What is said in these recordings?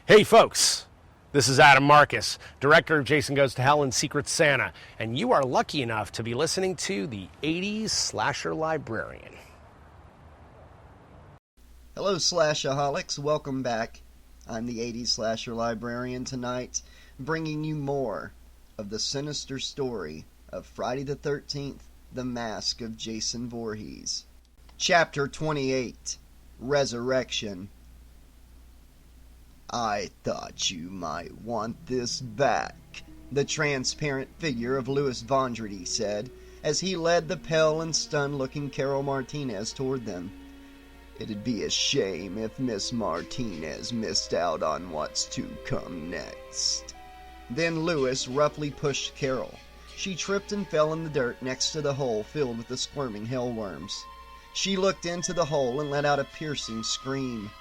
Hey folks, this is Adam Marcus, director of Jason Goes to Hell and Secret Santa, and you are lucky enough to be listening to the 80s Slasher Librarian. Hello Slashaholics, welcome back. I'm the 80s Slasher Librarian tonight, bringing you more of the sinister story of Friday the 13th, The Mask of Jason Voorhees. Chapter 28, Resurrection. I thought you might want this back, the transparent figure of Louis Vondredi said, as he led the pale and stunned-looking Carol Martinez toward them. It'd be a shame if Miss Martinez missed out on what's to come next. Then Louis roughly pushed Carol. She tripped and fell in the dirt next to the hole filled with the squirming hellworms. She looked into the hole and let out a piercing scream.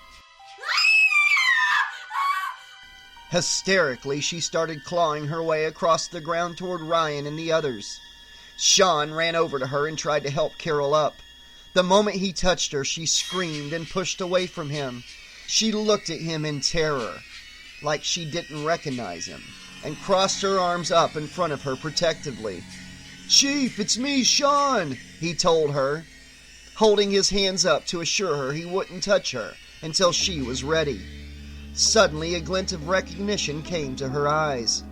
Hysterically, she started clawing her way across the ground toward Ryan and the others. Sean ran over to her and tried to help Carol up. The moment he touched her, she screamed and pushed away from him. She looked at him in terror, like she didn't recognize him, and crossed her arms up in front of her protectively. "Chief, it's me, Sean," he told her, holding his hands up to assure her he wouldn't touch her until she was ready. Suddenly, a glint of recognition came to her eyes.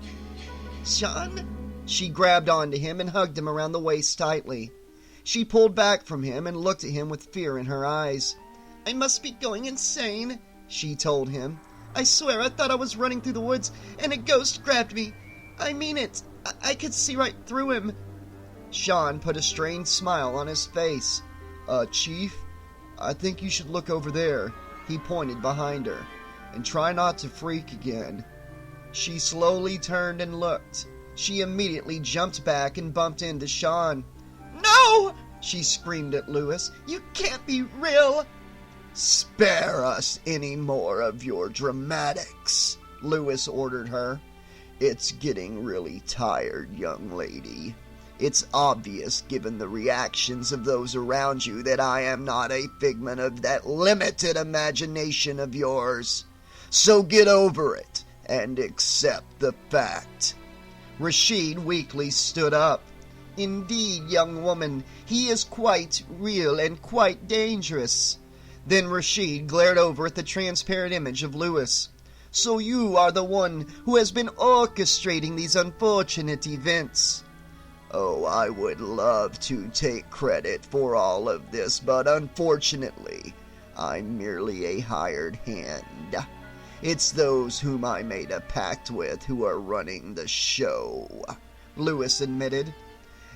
"Sean?" She grabbed onto him and hugged him around the waist tightly. She pulled back from him and looked at him with fear in her eyes. "I must be going insane," she told him. "I swear I thought I was running through the woods and a ghost grabbed me. I mean it. I could see right through him." Sean put a strained smile on his face. Chief, I think you should look over there." He pointed behind her. "And try not to freak again." She slowly turned and looked. She immediately jumped back and bumped into Sean. "No!" she screamed at Louis. "You can't be real!" "Spare us any more of your dramatics," Louis ordered her. "It's getting really tired, young lady. It's obvious, given the reactions of those around you, that I am not a figment of that limited imagination of yours. So get over it and accept the fact." Rashid weakly stood up. "Indeed, young woman, he is quite real and quite dangerous." Then Rashid glared over at the transparent image of Louis. "So you are the one who has been orchestrating these unfortunate events." "Oh, I would love to take credit for all of this, but unfortunately, I'm merely a hired hand. It's those whom I made a pact with who are running the show," Louis admitted.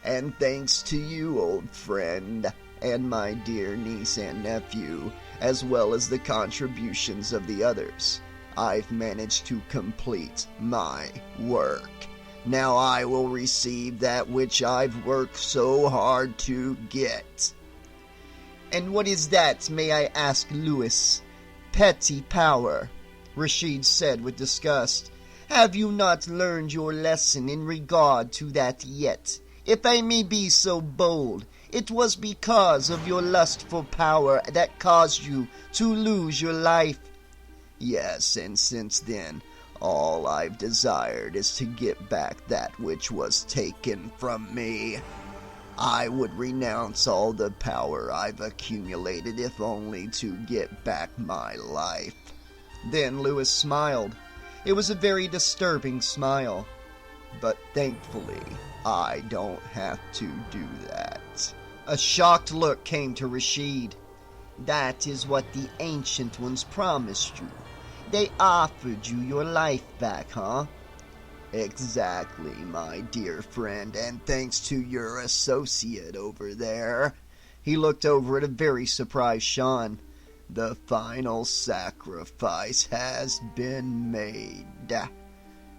"And thanks to you, old friend, and my dear niece and nephew, as well as the contributions of the others, I've managed to complete my work. Now I will receive that which I've worked so hard to get." "And what is that, may I ask, Louis?" "Petty power," Rashid said with disgust. "Have you not learned your lesson in regard to that yet? If I may be so bold, it was because of your lust for power that caused you to lose your life." "Yes, and since then, all I've desired is to get back that which was taken from me. I would renounce all the power I've accumulated if only to get back my life." Then Louis smiled. It was a very disturbing smile. "But thankfully, I don't have to do that." A shocked look came to Rashid. "That is what the Ancient Ones promised you. They offered you your life back, huh?" "Exactly, my dear friend, and thanks to your associate over there." He looked over at a very surprised Sean. "The final sacrifice has been made."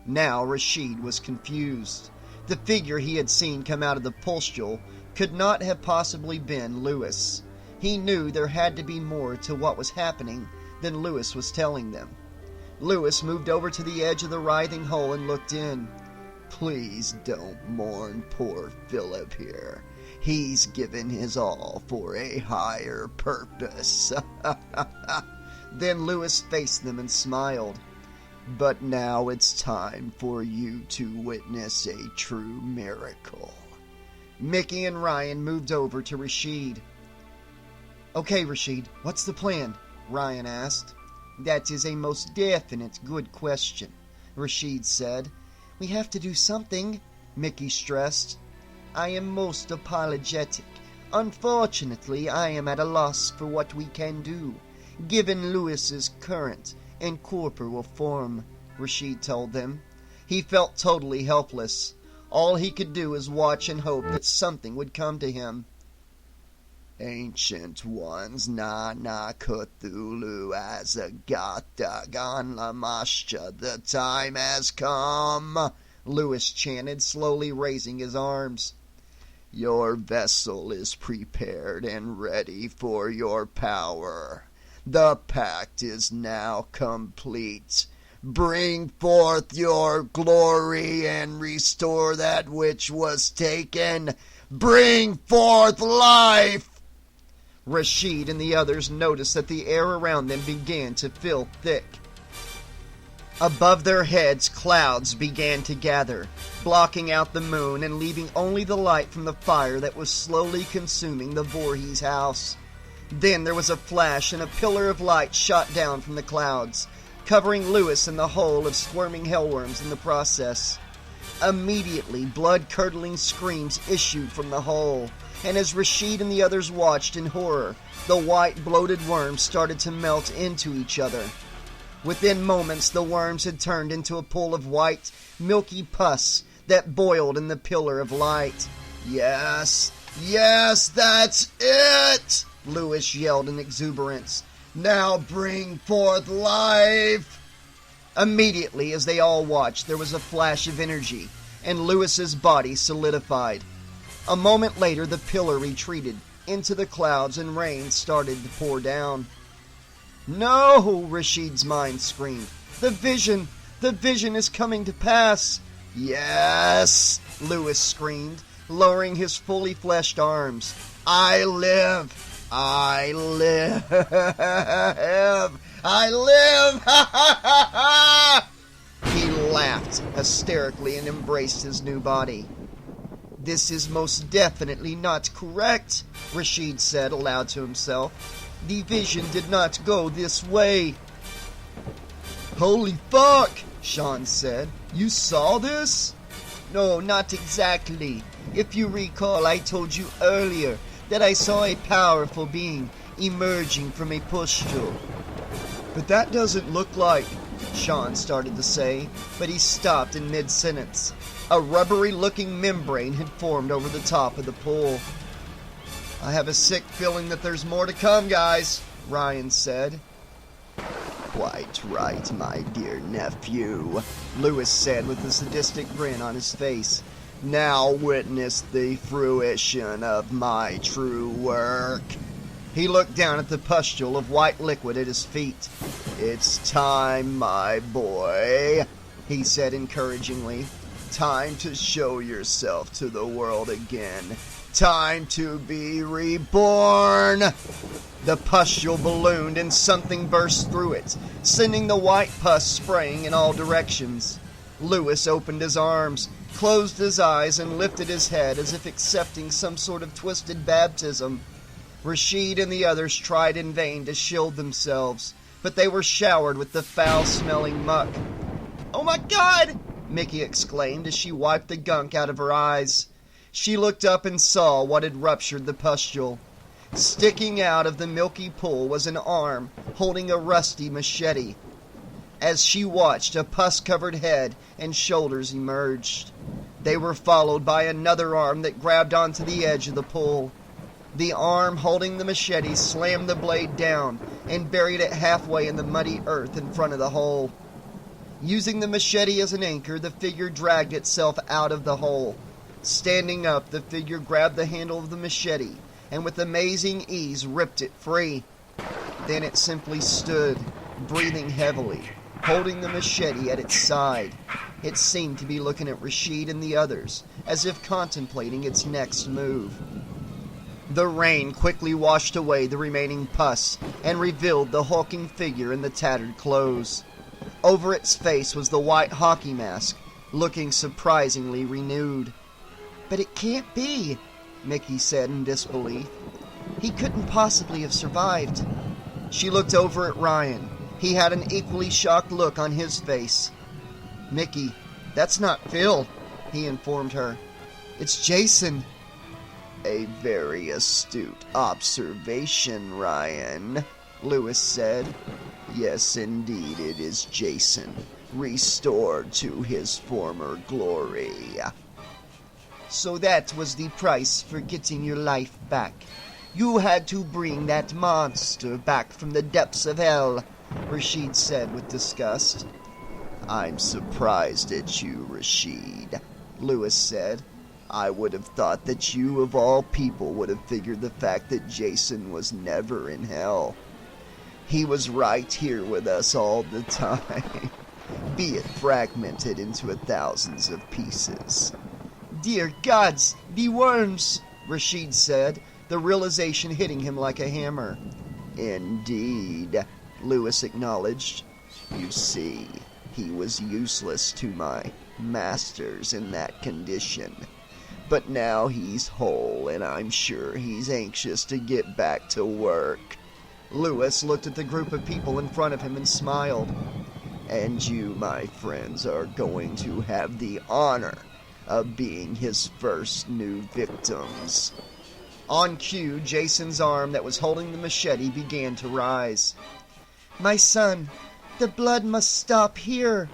Now Rashid was confused. The figure he had seen come out of the pustule could not have possibly been Louis. He knew there had to be more to what was happening than Louis was telling them. Louis moved over to the edge of the writhing hole and looked in. "Please don't mourn poor Philip here. He's given his all for a higher purpose." Then Louis faced them and smiled. But now it's time for you to witness a true miracle. Micki and Ryan moved over to Rashid. Okay, Rashid, what's the plan? Ryan asked. That is a most definite good question, Rashid said. We have to do something, Micki stressed. I am most apologetic. Unfortunately, I am at a loss for what we can do, given Lewis's current and corporeal form, Rashid told them. He felt totally helpless. All he could do was watch and hope that something would come to him. Ancient ones, Na Cthulhu Azagata Ganlamasha, the time has come, Lewis chanted, slowly raising his arms. Your vessel is prepared and ready for your power. The pact is now complete. Bring forth your glory and restore that which was taken. Bring forth life! Rashid and the others noticed that the air around them began to fill thick. Above their heads, clouds began to gather, blocking out the moon and leaving only the light from the fire that was slowly consuming the Voorhees house. Then there was a flash and a pillar of light shot down from the clouds, covering Lewis and the whole of squirming hellworms in the process. Immediately, blood-curdling screams issued from the hole, and as Rashid and the others watched in horror, the white, bloated worms started to melt into each other. Within moments, the worms had turned into a pool of white, milky pus that boiled in the pillar of light. Yes, that's it! Lewis yelled in exuberance. Now bring forth life! Immediately, as they all watched, there was a flash of energy, and Lewis's body solidified. A moment later, the pillar retreated into the clouds and rain started to pour down. No! Rashid's mind screamed. The vision is coming to pass! Yes! Lewis screamed, lowering his fully fleshed arms. I live! I live! I live! Ha ha ha ha! He laughed hysterically and embraced his new body. This is most definitely not correct, Rashid said aloud to himself. The vision did not go this way. Holy fuck, Sean said. You saw this? No, not exactly. If you recall, I told you earlier that I saw a powerful being emerging from a pustule. But that doesn't look like, Sean started to say, but he stopped in mid-sentence. A rubbery-looking membrane had formed over the top of the pool. I have a sick feeling that there's more to come, guys, Ryan said. Quite right, my dear nephew, Lewis said with a sadistic grin on his face. Now witness the fruition of my true work. He looked down at the pustule of white liquid at his feet. It's time, my boy, he said encouragingly. Time to show yourself to the world again. Time to be reborn! The pustule ballooned and something burst through it, sending the white pus spraying in all directions. Lewis opened his arms, closed his eyes, and lifted his head as if accepting some sort of twisted baptism. Rashid and the others tried in vain to shield themselves, but they were showered with the foul-smelling muck. Oh my God! Micki exclaimed as she wiped the gunk out of her eyes. She looked up and saw what had ruptured the pustule. Sticking out of the milky pool was an arm holding a rusty machete. As she watched, a pus-covered head and shoulders emerged. They were followed by another arm that grabbed onto the edge of the pool. The arm holding the machete slammed the blade down and buried it halfway in the muddy earth in front of the hole. Using the machete as an anchor, the figure dragged itself out of the hole. Standing up, the figure grabbed the handle of the machete and with amazing ease ripped it free. Then it simply stood, breathing heavily, holding the machete at its side. It seemed to be looking at Rashid and the others, as if contemplating its next move. The rain quickly washed away the remaining pus and revealed the hulking figure in the tattered clothes. Over its face was the white hockey mask, looking surprisingly renewed. "But it can't be," Micki said in disbelief. "He couldn't possibly have survived." She looked over at Ryan. He had an equally shocked look on his face. "Micki, that's not Phil," he informed her. "It's Jason." "A very astute observation, Ryan," Lewis said. "Yes, indeed, it is Jason, restored to his former glory." "So that was the price for getting your life back. You had to bring that monster back from the depths of hell," Rashid said with disgust. "I'm surprised at you, Rashid," Lewis said. "I would have thought that you, of all people, would have figured the fact that Jason was never in hell. He was right here with us all the time, be it fragmented into thousands of pieces." "Dear gods, the worms," Rashid said, the realization hitting him like a hammer. "Indeed," Lewis acknowledged. "You see, he was useless to my masters in that condition. But now he's whole, and I'm sure he's anxious to get back to work." Lewis looked at the group of people in front of him and smiled. "And you, my friends, are going to have the honor of being his first new victims." On cue, Jason's arm that was holding the machete began to rise. "My son, the blood must stop here,"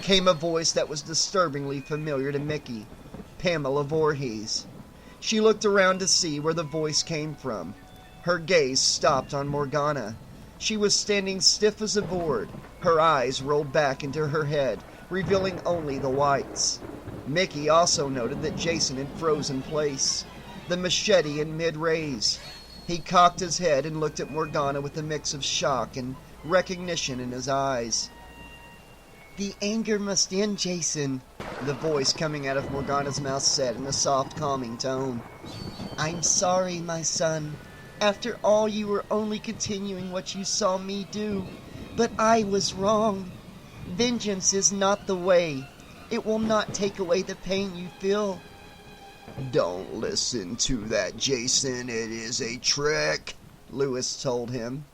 came a voice that was disturbingly familiar to Micki, Pamela Voorhees. She looked around to see where the voice came from. Her gaze stopped on Morgana. She was standing stiff as a board, her eyes rolled back into her head, revealing only the whites. Micki also noted that Jason had frozen place, the machete in mid-raise. He cocked his head and looked at Morgana with a mix of shock and recognition in his eyes. "The anger must end, Jason," the voice coming out of Morgana's mouth said in a soft, calming tone. "I'm sorry, my son. After all, you were only continuing what you saw me do. But I was wrong. Vengeance is not the way. It will not take away the pain you feel." "Don't listen to that, Jason. It is a trick," Lewis told him.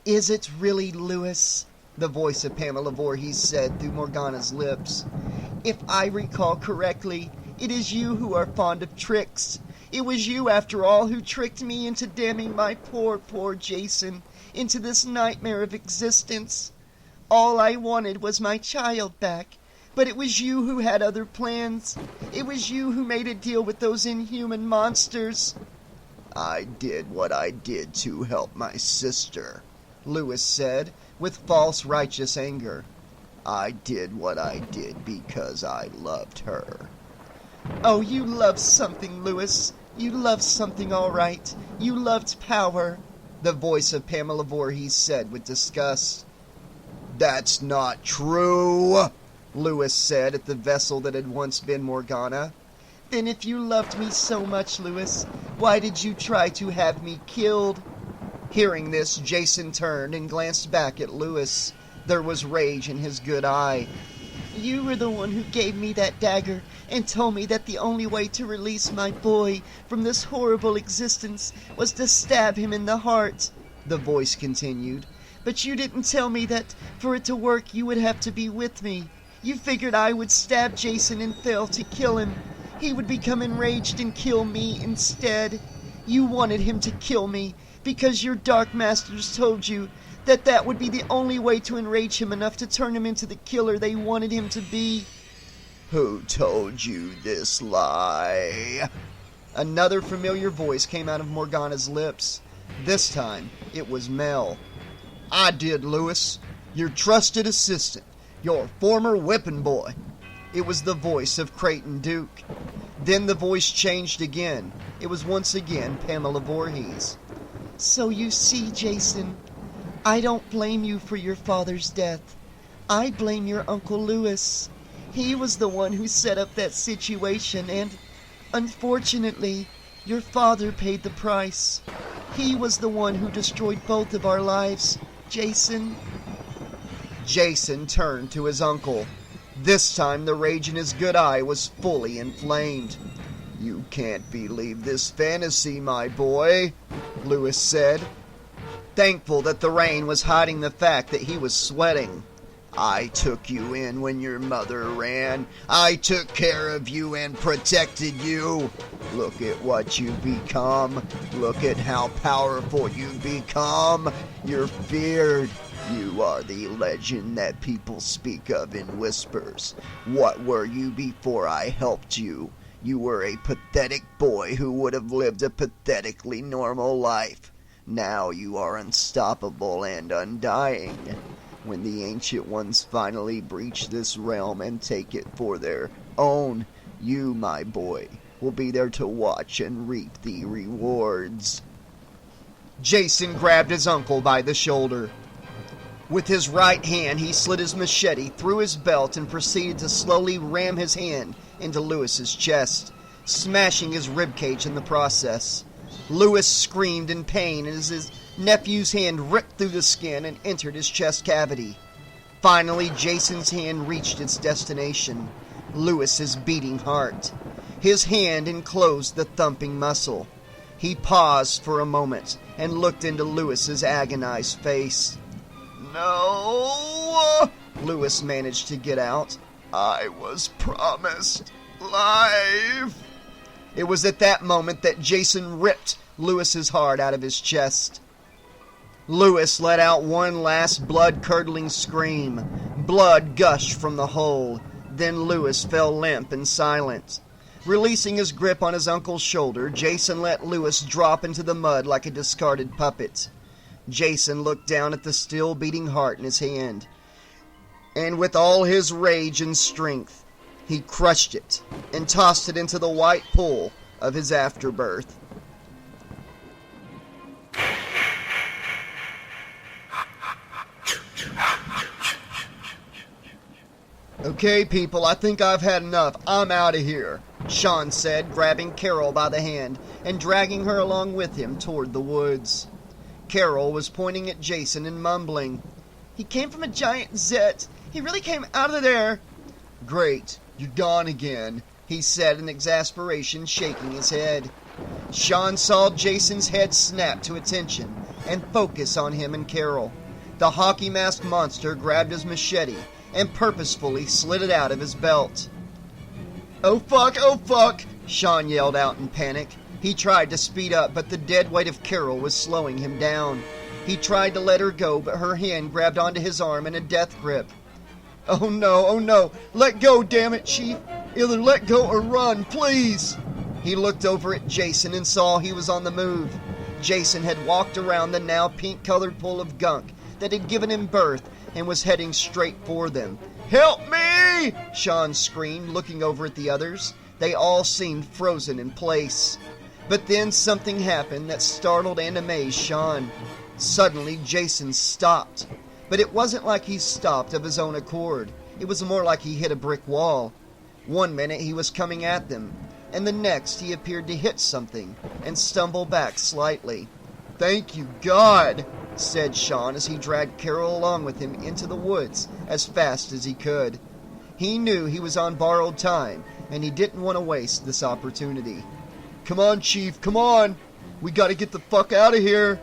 "Is it really, Lewis?" the voice of Pamela Voorhees said through Morgana's lips. "If I recall correctly, it is you who are fond of tricks. It was you, after all, who tricked me into damning my poor, poor Jason into this nightmare of existence. All I wanted was my child back, but it was you who had other plans. It was you who made a deal with those inhuman monsters." "I did what I did to help my sister," Lewis said, with false righteous anger. "I did what I did because I loved her." "Oh, you loved something, Lewis. You loved something, all right. You loved power," the voice of Pamela Voorhees said with disgust. "That's not true," Lewis said at the vessel that had once been Morgana. "Then if you loved me so much, Lewis, why did you try to have me killed?" Hearing this, Jason turned and glanced back at Lewis. There was rage in his good eye. "You were the one who gave me that dagger and told me that the only way to release my boy from this horrible existence was to stab him in the heart," the voice continued. "But you didn't tell me that for it to work you would have to be with me. You figured I would stab Jason and fail to kill him. He would become enraged and kill me instead. You wanted him to kill me because your dark masters told you that that would be the only way to enrage him enough to turn him into the killer they wanted him to be." "Who told you this lie?" Another familiar voice came out of Morgana's lips. This time, it was Mel. "I did, Lewis. Your trusted assistant. Your former whipping boy." It was the voice of Creighton Duke. Then the voice changed again. It was once again Pamela Voorhees. "So you see, Jason, I don't blame you for your father's death. I blame your Uncle Lewis. He was the one who set up that situation, and, unfortunately, your father paid the price. He was the one who destroyed both of our lives, Jason." Jason turned to his uncle. This time the rage in his good eye was fully inflamed. "You can't believe this fantasy, my boy," Lewis said, thankful that the rain was hiding the fact that he was sweating. "I took you in when your mother ran. I took care of you and protected you. Look at what you've become. Look at how powerful you've become. You're feared. You are the legend that people speak of in whispers. What were you before I helped you? You were a pathetic boy who would have lived a pathetically normal life. Now you are unstoppable and undying. When the Ancient Ones finally breach this realm and take it for their own, you, my boy, will be there to watch and reap the rewards." Jason grabbed his uncle by the shoulder. With his right hand, he slid his machete through his belt and proceeded to slowly ram his hand into Lewis's chest, smashing his ribcage in the process. Lewis screamed in pain as his nephew's hand ripped through the skin and entered his chest cavity. Finally, Jason's hand reached its destination, Lewis's beating heart. His hand enclosed the thumping muscle. He paused for a moment and looked into Lewis's agonized face. "No," Lewis managed to get out. "I was promised life." It was at that moment that Jason ripped Lewis's heart out of his chest. Lewis let out one last blood-curdling scream. Blood gushed from the hole. Then Lewis fell limp and silent. Releasing his grip on his uncle's shoulder, Jason let Lewis drop into the mud like a discarded puppet. Jason looked down at the still beating heart in his hand, and with all his rage and strength, he crushed it and tossed it into the white pool of his afterbirth. "Okay, people, I think I've had enough. I'm out of here," Sean said, grabbing Carol by the hand and dragging her along with him toward the woods. Carol was pointing at Jason and mumbling, "He came from a giant zit. He really came out of there." "Great, you're gone again," he said in exasperation, shaking his head. Sean saw Jason's head snap to attention and focus on him and Carol. The hockey-masked monster grabbed his machete and purposefully slid it out of his belt. "Oh fuck, oh fuck!" Sean yelled out in panic. He tried to speed up, but the dead weight of Carol was slowing him down. He tried to let her go, but her hand grabbed onto his arm in a death grip. Oh no, let go, damn it, Chief. Either let go or run, please." He looked over at Jason and saw he was on the move. Jason had walked around the now pink-colored pool of gunk that had given him birth and was heading straight for them. "Help me!" Sean screamed, looking over at the others. They all seemed frozen in place. But then something happened that startled and amazed Sean. Suddenly, Jason stopped. But it wasn't like he stopped of his own accord. It was more like he hit a brick wall. One minute he was coming at them, and the next he appeared to hit something and stumble back slightly. "Thank you, God," said Sean as he dragged Carol along with him into the woods as fast as he could. He knew he was on borrowed time, and he didn't want to waste this opportunity. "Come on, Chief, come on! We gotta get the fuck out of here!"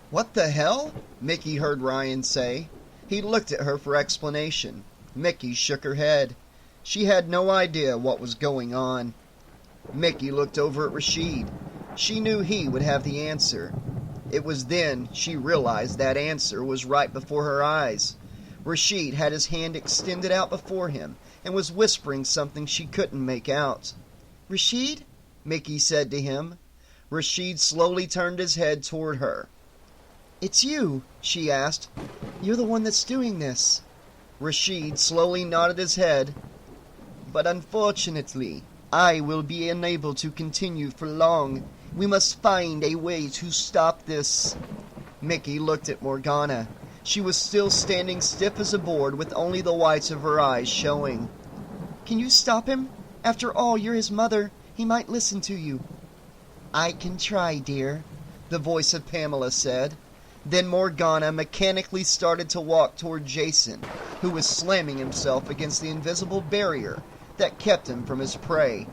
"What the hell?" Micki heard Ryan say. He looked at her for explanation. Micki shook her head. She had no idea what was going on. Micki looked over at Rashid. She knew he would have the answer. It was then she realized that answer was right before her eyes. Rashid had his hand extended out before him and was whispering something she couldn't make out. "Rashid?" Micki said to him. Rashid slowly turned his head toward her. "It's you," she asked. "You're the one that's doing this." Rashid slowly nodded his head. "But unfortunately, I will be unable to continue for long. We must find a way to stop this." Micki looked at Morgana. She was still standing stiff as a board with only the whites of her eyes showing. "Can you stop him? After all, you're his mother. He might listen to you." "I can try, dear," the voice of Pamela said. Then Morgana mechanically started to walk toward Jason, who was slamming himself against the invisible barrier that kept him from his prey.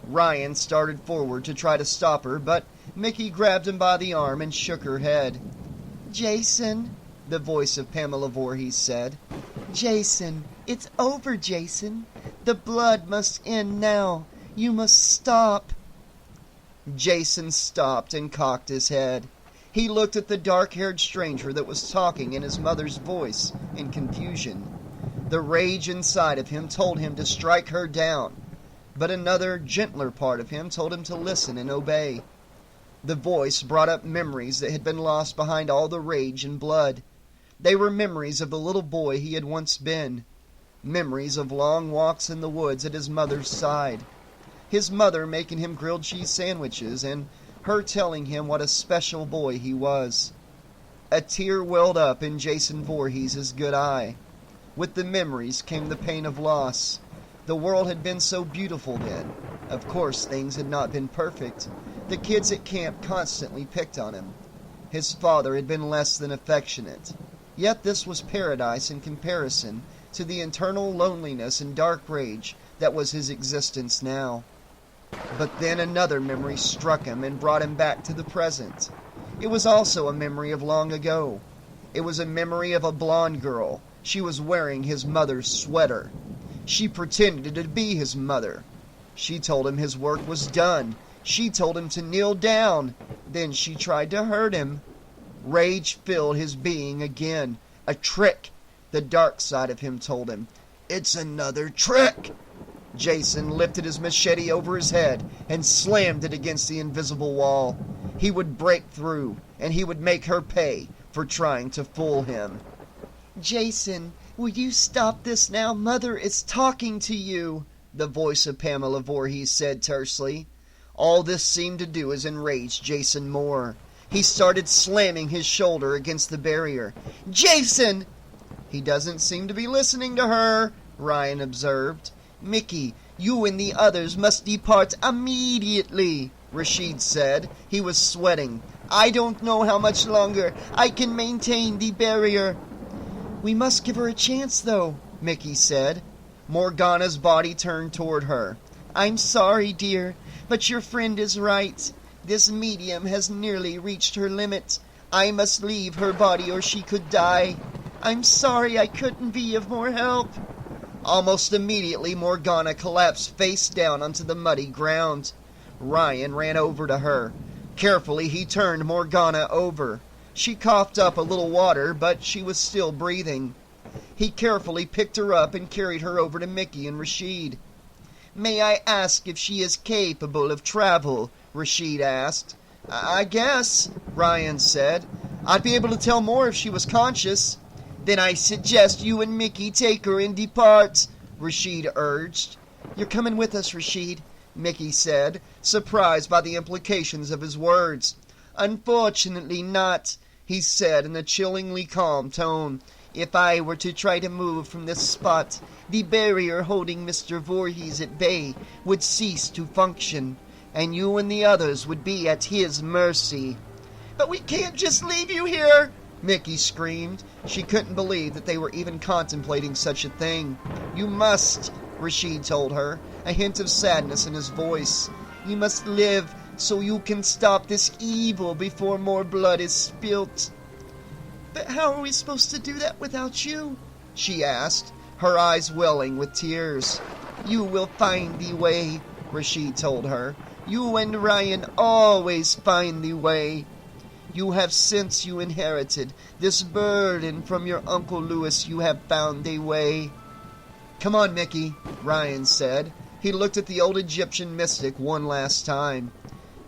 Ryan started forward to try to stop her, but Micki grabbed him by the arm and shook her head. "Jason," the voice of Pamela Voorhees said. "Jason, it's over, Jason. The blood must end now. You must stop." Jason stopped and cocked his head. He looked at the dark-haired stranger that was talking in his mother's voice in confusion. The rage inside of him told him to strike her down, but another, gentler part of him told him to listen and obey. The voice brought up memories that had been lost behind all the rage and blood. They were memories of the little boy he had once been. Memories of long walks in the woods at his mother's side. His mother making him grilled cheese sandwiches, and her telling him what a special boy he was. A tear welled up in Jason Voorhees' good eye. With the memories came the pain of loss. The world had been so beautiful then. Of course, things had not been perfect. The kids at camp constantly picked on him. His father had been less than affectionate. Yet this was paradise in comparison to the internal loneliness and dark rage that was his existence now. But then another memory struck him and brought him back to the present. It was also a memory of long ago. It was a memory of a blonde girl. She was wearing his mother's sweater. She pretended to be his mother. She told him his work was done. She told him to kneel down. Then she tried to hurt him. Rage filled his being again. A trick, the dark side of him told him. "It's another trick!" Jason lifted his machete over his head and slammed it against the invisible wall. He would break through, and he would make her pay for trying to fool him. "Jason, will you stop this now? Mother is talking to you," the voice of Pamela Voorhees said tersely. All this seemed to do is enrage Jason more. He started slamming his shoulder against the barrier. "Jason!" "He doesn't seem to be listening to her," Ryan observed. "Micki, you and the others must depart immediately," Rashid said. He was sweating. "I don't know how much longer I can maintain the barrier." "We must give her a chance, though," Micki said. Morgana's body turned toward her. "I'm sorry, dear, but your friend is right. This medium has nearly reached her limit. I must leave her body or she could die. I'm sorry I couldn't be of more help." Almost immediately, Morgana collapsed face down onto the muddy ground. Ryan ran over to her. Carefully, he turned Morgana over. She coughed up a little water, but she was still breathing. He carefully picked her up and carried her over to Micki and Rashid. "May I ask if she is capable of travel?" Rashid asked. I guess," Ryan said. "I'd be able to tell more if she was conscious." "Then I suggest you and Micki take her and depart," Rashid urged. "You're coming with us, Rashid," Micki said, surprised by the implications of his words. "Unfortunately not," he said in a chillingly calm tone. "If I were to try to move from this spot, the barrier holding Mr. Voorhees at bay would cease to function, and you and the others would be at his mercy." "But we can't just leave you here!" Micki screamed. She couldn't believe that they were even contemplating such a thing. "You must," Rashid told her, a hint of sadness in his voice. "You must live so you can stop this evil before more blood is spilt." "But how are we supposed to do that without you?" she asked, her eyes welling with tears. "You will find the way," Rashid told her. "You and Ryan always find the way. You have, since you inherited this burden from your Uncle Lewis, you have found a way." "Come on, Micki," Ryan said. He looked at the old Egyptian mystic one last time.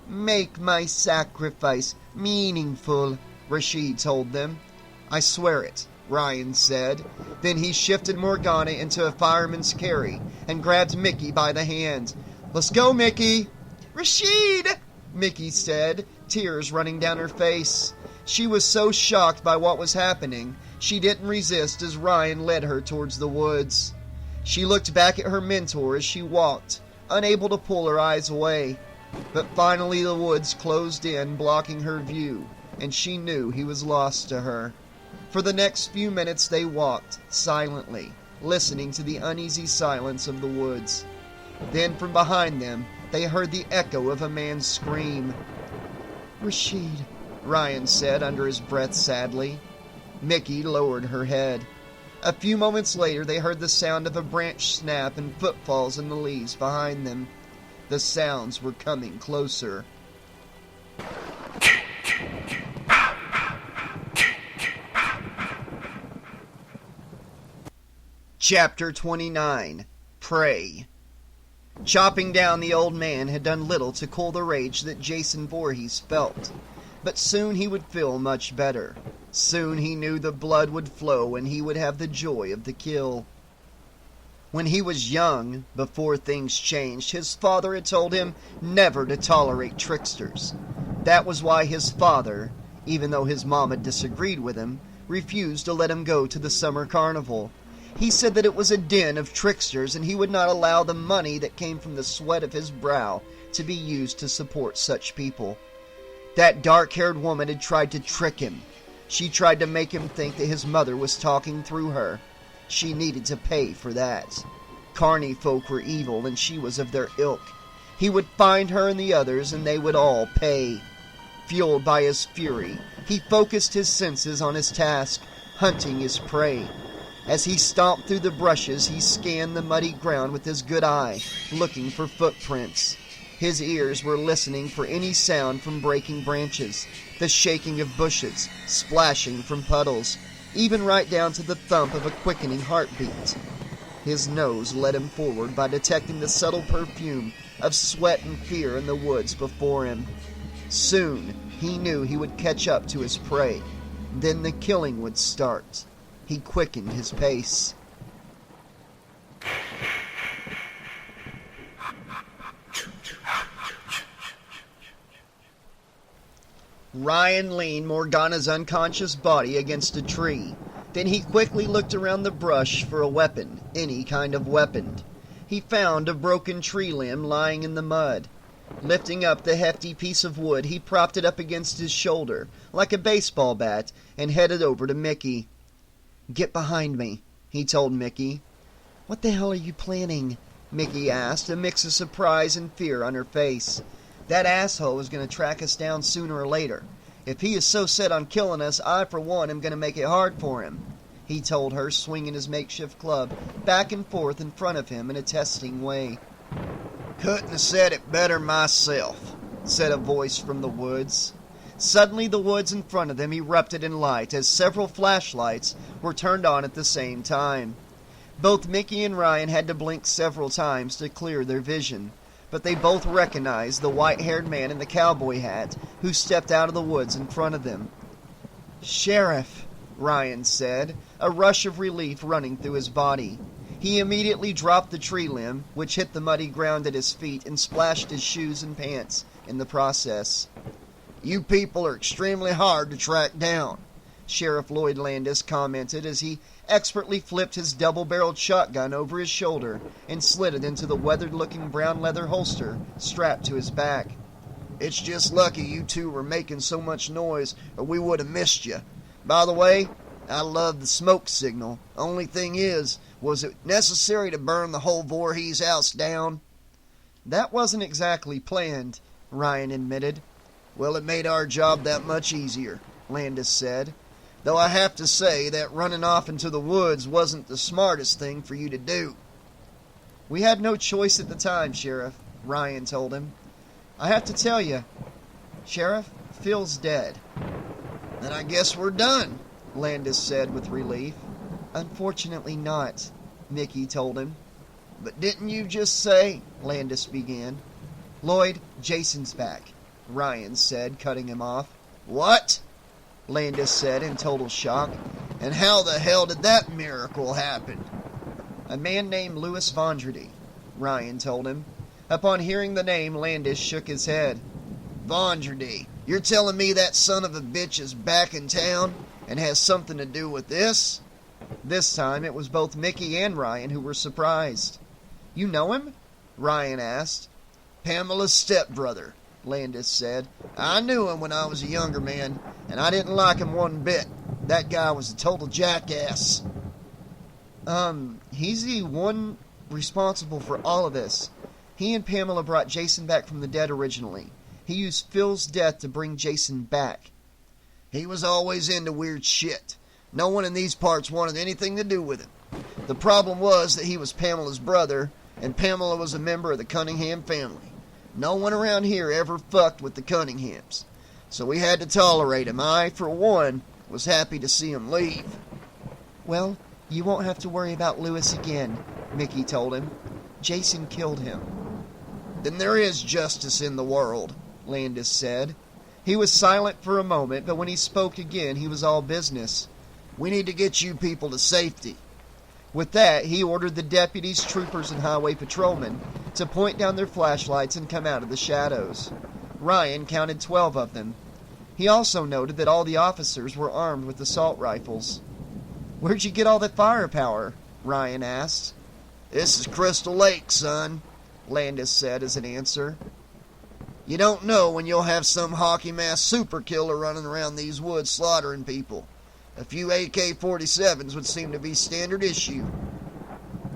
"Make my sacrifice meaningful," Rashid told them. "I swear it," Ryan said. Then he shifted Morgana into a fireman's carry and grabbed Micki by the hand. "Let's go, Micki." "Rashid!" Micki said, tears running down her face. She was so shocked by what was happening, she didn't resist as Ryan led her towards the woods. She looked back at her mentor as she walked, unable to pull her eyes away. But finally the woods closed in, blocking her view, and she knew he was lost to her. For the next few minutes they walked, silently, listening to the uneasy silence of the woods. Then from behind them, they heard the echo of a man's scream. "Rashid," Ryan said under his breath sadly. Micki lowered her head. A few moments later they heard the sound of a branch snap and footfalls in the leaves behind them. The sounds were coming closer. Chapter 29. Prey. Chopping down the old man had done little to cool the rage that Jason Voorhees felt. But soon he would feel much better. Soon he knew the blood would flow and he would have the joy of the kill. When he was young, before things changed, his father had told him never to tolerate tricksters. That was why his father, even though his mom had disagreed with him, refused to let him go to the summer carnival. He said that it was a den of tricksters and he would not allow the money that came from the sweat of his brow to be used to support such people. That dark-haired woman had tried to trick him. She tried to make him think that his mother was talking through her. She needed to pay for that. Carny folk were evil and she was of their ilk. He would find her and the others and they would all pay. Fueled by his fury, he focused his senses on his task, hunting his prey. As he stomped through the brushes, he scanned the muddy ground with his good eye, looking for footprints. His ears were listening for any sound from breaking branches, the shaking of bushes, splashing from puddles, even right down to the thump of a quickening heartbeat. His nose led him forward by detecting the subtle perfume of sweat and fear in the woods before him. Soon, he knew he would catch up to his prey. Then the killing would start. He quickened his pace. Ryan leaned Morgana's unconscious body against a tree. Then he quickly looked around the brush for a weapon, any kind of weapon. He found a broken tree limb lying in the mud. Lifting up the hefty piece of wood, he propped it up against his shoulder, like a baseball bat, and headed over to Micki. "Get behind me," he told Micki. "What the hell are you planning?" Micki asked, a mix of surprise and fear on her face. "That asshole is going to track us down sooner or later. If he is so set on killing us, I for one am going to make it hard for him," he told her, swinging his makeshift club back and forth in front of him in a testing way. "Couldn't have said it better myself," said a voice from the woods. Suddenly the woods in front of them erupted in light as several flashlights were turned on at the same time. Both Micki and Ryan had to blink several times to clear their vision, but they both recognized the white-haired man in the cowboy hat who stepped out of the woods in front of them. "Sheriff," Ryan said, a rush of relief running through his body. He immediately dropped the tree limb, which hit the muddy ground at his feet and splashed his shoes and pants in the process. "You people are extremely hard to track down," Sheriff Lloyd Landis commented as he expertly flipped his double-barreled shotgun over his shoulder and slid it into the weathered-looking brown leather holster strapped to his back. "It's just lucky you two were making so much noise or we would have missed you. By the way, I love the smoke signal. Only thing is, was it necessary to burn the whole Voorhees house down?" "That wasn't exactly planned," Ryan admitted. "Well, it made our job that much easier," Landis said. "Though I have to say that running off into the woods wasn't the smartest thing for you to do." "We had no choice at the time, Sheriff," Ryan told him. "I have to tell you, Sheriff, Phil's dead." "Then I guess we're done," Landis said with relief. "Unfortunately not," Micki told him. "But didn't you just say—" Landis began. "Lloyd, Jason's back," Ryan said, cutting him off. "What?" Landis said in total shock. "And how the hell did that miracle happen?" "A man named Louis Vondrady," Ryan told him. Upon hearing the name, Landis shook his head. "Vondrady. You're telling me that son of a bitch is back in town and has something to do with this? This time it was both Micki and Ryan who were surprised. You know him? Ryan asked. Pamela's stepbrother, Landis said. I knew him when I was a younger man, and I didn't like him one bit. That guy was a total jackass. He's the one responsible for all of this. He and Pamela brought Jason back from the dead originally. He used Phil's death to bring Jason back. He was always into weird shit. No one in these parts wanted anything to do with him. The problem was that he was Pamela's brother, and Pamela was a member of the Cunningham family. No one around here ever fucked with the Cunninghams. So we had to tolerate him. I, for one, was happy to see him leave. Well, you won't have to worry about Lewis again, Micki told him. Jason killed him. Then there is justice in the world, Landis said. He was silent for a moment, but when he spoke again, he was all business. We need to get you people to safety. With that, he ordered the deputies, troopers, and highway patrolmen to point down their flashlights and come out of the shadows. Ryan counted 12 of them. He also noted that all the officers were armed with assault rifles. Where'd you get all that firepower? Ryan asked. This is Crystal Lake, son, Landis said as an answer. You don't know when you'll have some hockey-mass super killer running around these woods slaughtering people. A few AK-47s would seem to be standard issue.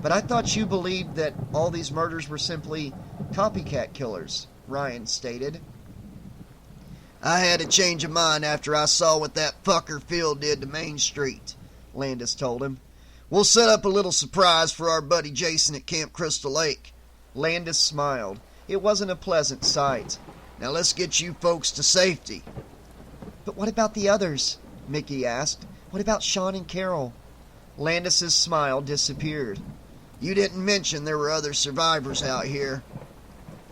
But I thought you believed that all these murders were simply copycat killers, Ryan stated. I had a change of mind after I saw what that fucker Phil did to Main Street, Landis told him. We'll set up a little surprise for our buddy Jason at Camp Crystal Lake. Landis smiled. It wasn't a pleasant sight. Now let's get you folks to safety. But what about the others? Micki asked. What about Sean and Carol? Landis's smile disappeared. You didn't mention there were other survivors out here.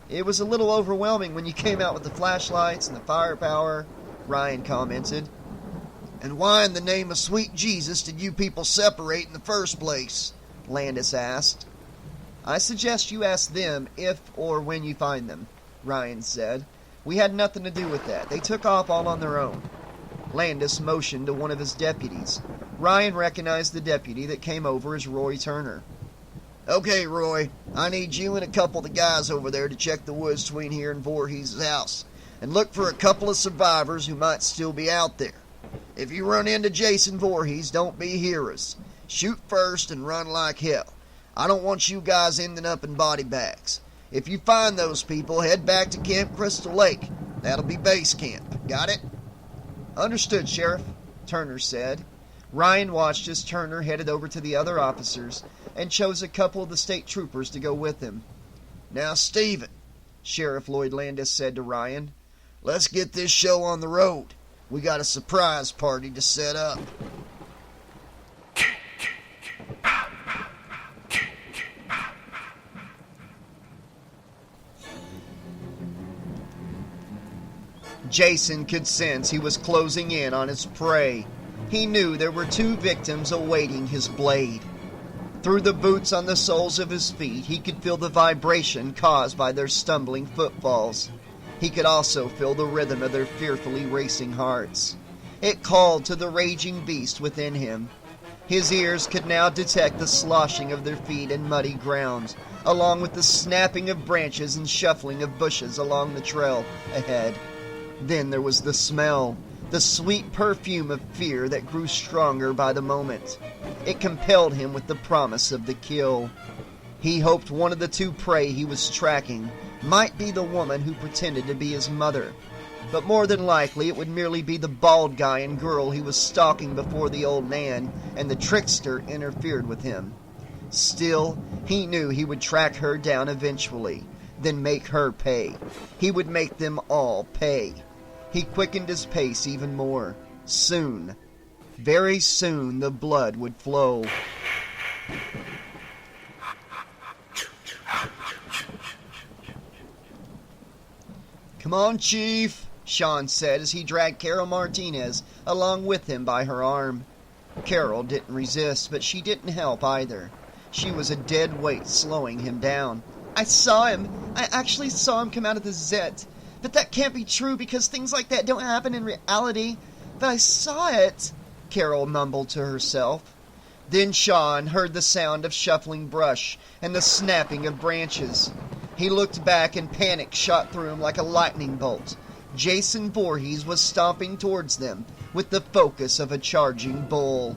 It was a little overwhelming when you came out with the flashlights and the firepower, Ryan commented. And why in the name of sweet Jesus did you people separate in the first place? Landis asked. I suggest you ask them if or when you find them, Ryan said. We had nothing to do with that. They took off all on their own. Landis motioned to one of his deputies. Ryan recognized the deputy that came over as Roy Turner. Okay, Roy, I need you and a couple of the guys over there to check the woods between here and Voorhees' house and look for a couple of survivors who might still be out there. If you run into Jason Voorhees, don't be heroes. Shoot first and run like hell. I don't want you guys ending up in body bags. If you find those people, head back to Camp Crystal Lake. That'll be base camp. Got it? Understood, Sheriff, Turner said. Ryan watched as Turner headed over to the other officers and chose a couple of the state troopers to go with him. Now, Stephen, Sheriff Lloyd Landis said to Ryan, let's get this show on the road. We got a surprise party to set up. Jason could sense he was closing in on his prey. He knew there were 2 victims awaiting his blade. Through the boots on the soles of his feet, he could feel the vibration caused by their stumbling footfalls. He could also feel the rhythm of their fearfully racing hearts. It called to the raging beast within him. His ears could now detect the sloshing of their feet in muddy ground, along with the snapping of branches and shuffling of bushes along the trail ahead. Then there was the smell, the sweet perfume of fear that grew stronger by the moment. It compelled him with the promise of the kill. He hoped one of the 2 prey he was tracking might be the woman who pretended to be his mother, but more than likely it would merely be the bald guy and girl he was stalking before the old man and the trickster interfered with him. Still, he knew he would track her down eventually, then make her pay. He would make them all pay. He quickened his pace even more. Soon, very soon, the blood would flow. Come on, Chief, Sean said as he dragged Carol Martinez along with him by her arm. Carol didn't resist, but she didn't help either. She was a dead weight slowing him down. I saw him. I actually saw him come out of the Zet. But that can't be true because things like that don't happen in reality. But I saw it, Carol mumbled to herself. Then Sean heard the sound of shuffling brush and the snapping of branches. He looked back and panic shot through him like a lightning bolt. Jason Voorhees was stomping towards them with the focus of a charging bull.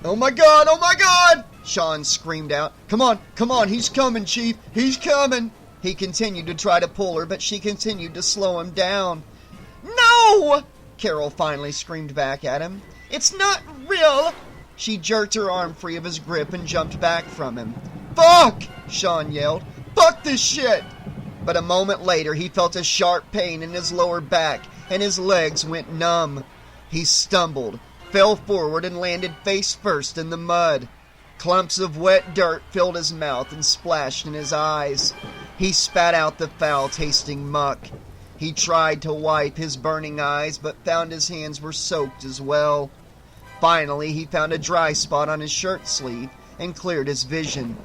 "Oh my God! Oh my God!" Sean screamed out. Come on, he's coming, Chief! He's coming!" He continued to try to pull her, but she continued to slow him down. "No!" Carol finally screamed back at him. "It's not real!" She jerked her arm free of his grip and jumped back from him. "Fuck!" Sean yelled. "Fuck this shit!" But a moment later, he felt a sharp pain in his lower back, and his legs went numb. He stumbled, fell forward, and landed face first in the mud. Clumps of wet dirt filled his mouth and splashed in his eyes. He spat out the foul-tasting muck. He tried to wipe his burning eyes, but found his hands were soaked as well. Finally, he found a dry spot on his shirt sleeve and cleared his vision.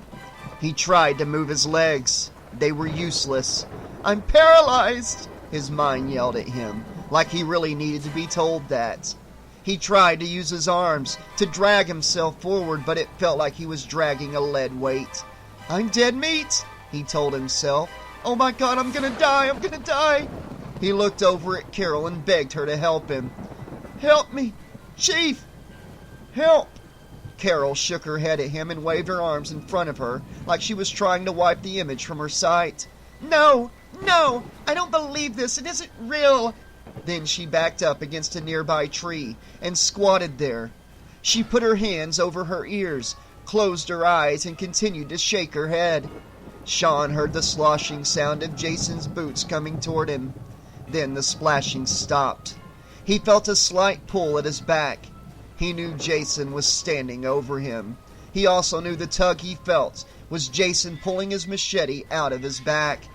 He tried to move his legs. They were useless. "I'm paralyzed!" his mind yelled at him, like he really needed to be told that. He tried to use his arms to drag himself forward, but it felt like he was dragging a lead weight. "I'm dead meat," he told himself. "Oh my God, I'm gonna die! He looked over at Carol and begged her to help him. "Help me, Chief! Help!" Carol shook her head at him and waved her arms in front of her like she was trying to wipe the image from her sight. No, I don't believe this. It isn't real." Then she backed up against a nearby tree and squatted there. She put her hands over her ears, closed her eyes, and continued to shake her head. Sean heard the sloshing sound of Jason's boots coming toward him. Then the splashing stopped. He felt a slight pull at his back. He knew Jason was standing over him. He also knew the tug he felt was Jason pulling his machete out of his back.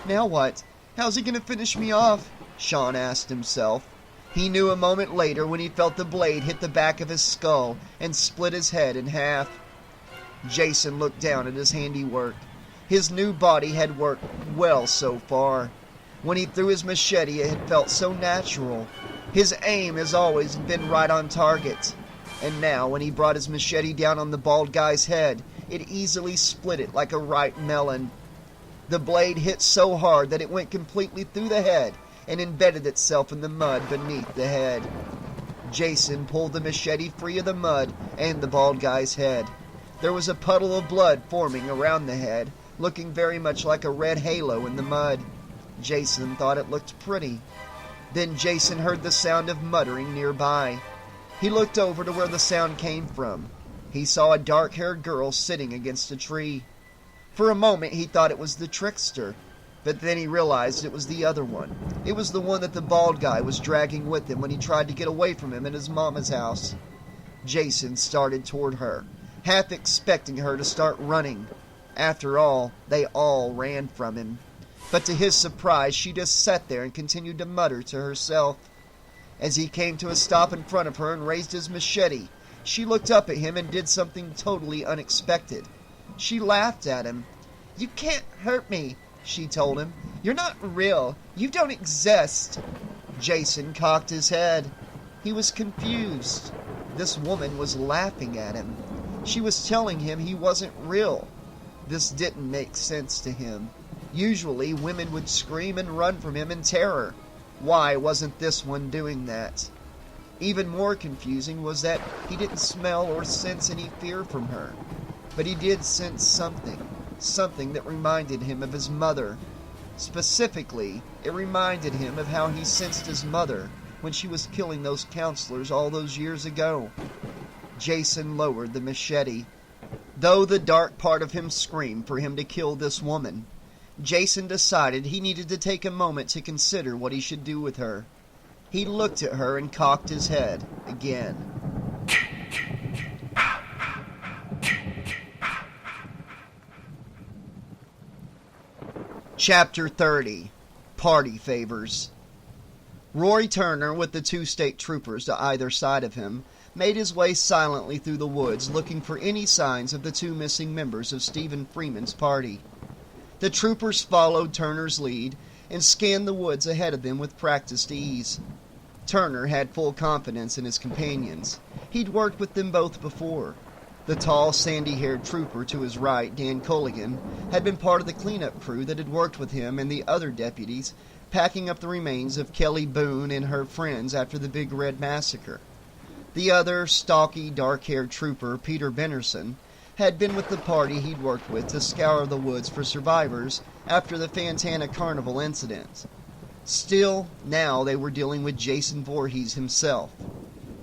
Now what? How's he going to finish me off? Sean asked himself. He knew a moment later when he felt the blade hit the back of his skull and split his head in half. Jason looked down at his handiwork. His new body had worked well so far. When he threw his machete, it had felt so natural. His aim has always been right on target. And now, when he brought his machete down on the bald guy's head, it easily split it like a ripe melon. The blade hit so hard that it went completely through the head and embedded itself in the mud beneath the head. Jason pulled the machete free of the mud and the bald guy's head. There was a puddle of blood forming around the head, looking very much like a red halo in the mud. Jason thought it looked pretty. Then Jason heard the sound of muttering nearby. He looked over to where the sound came from. He saw a dark-haired girl sitting against a tree. For a moment he thought it was the trickster, but then he realized it was the other one. It was the one that the bald guy was dragging with him when he tried to get away from him at his mama's house. Jason started toward her, half expecting her to start running. After all, they all ran from him. But to his surprise, she just sat there and continued to mutter to herself. As he came to a stop in front of her and raised his machete, she looked up at him and did something totally unexpected. She laughed at him. "You can't hurt me," she told him. "You're not real. You don't exist." Jason cocked his head. He was confused. This woman was laughing at him. She was telling him he wasn't real. This didn't make sense to him. Usually, women would scream and run from him in terror. Why wasn't this one doing that? Even more confusing was that he didn't smell or sense any fear from her. But he did sense something that reminded him of his mother. Specifically, it reminded him of how he sensed his mother when she was killing those counselors all those years ago. Jason lowered the machete. Though the dark part of him screamed for him to kill this woman, Jason decided he needed to take a moment to consider what he should do with her. He looked at her and cocked his head again. Chapter 30. Party Favors. Roy Turner, with the 2 state troopers to either side of him, made his way silently through the woods looking for any signs of the 2 missing members of Stephen Freeman's party. The troopers followed Turner's lead, and scanned the woods ahead of them with practiced ease. Turner had full confidence in his companions. He'd worked with them both before. The tall, sandy-haired trooper to his right, Dan Culligan, had been part of the cleanup crew that had worked with him and the other deputies, packing up the remains of Kelly Boone and her friends after the Big Red Massacre. The other, stocky, dark-haired trooper, Peter Bennerson, had been with the party he'd worked with to scour the woods for survivors after the Fantana Carnival incident. Still, now they were dealing with Jason Voorhees himself.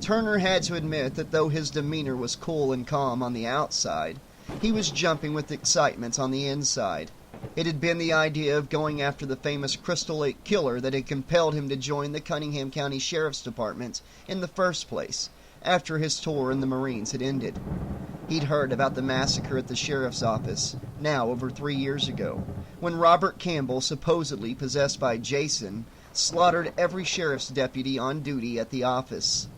Turner had to admit that though his demeanor was cool and calm on the outside, he was jumping with excitement on the inside. It had been the idea of going after the famous Crystal Lake Killer that had compelled him to join the Cunningham County Sheriff's Department in the first place, after his tour in the Marines had ended. He'd heard about the massacre at the sheriff's office, now over 3 years ago, when Robert Campbell, supposedly possessed by Jason, slaughtered every sheriff's deputy on duty at the office.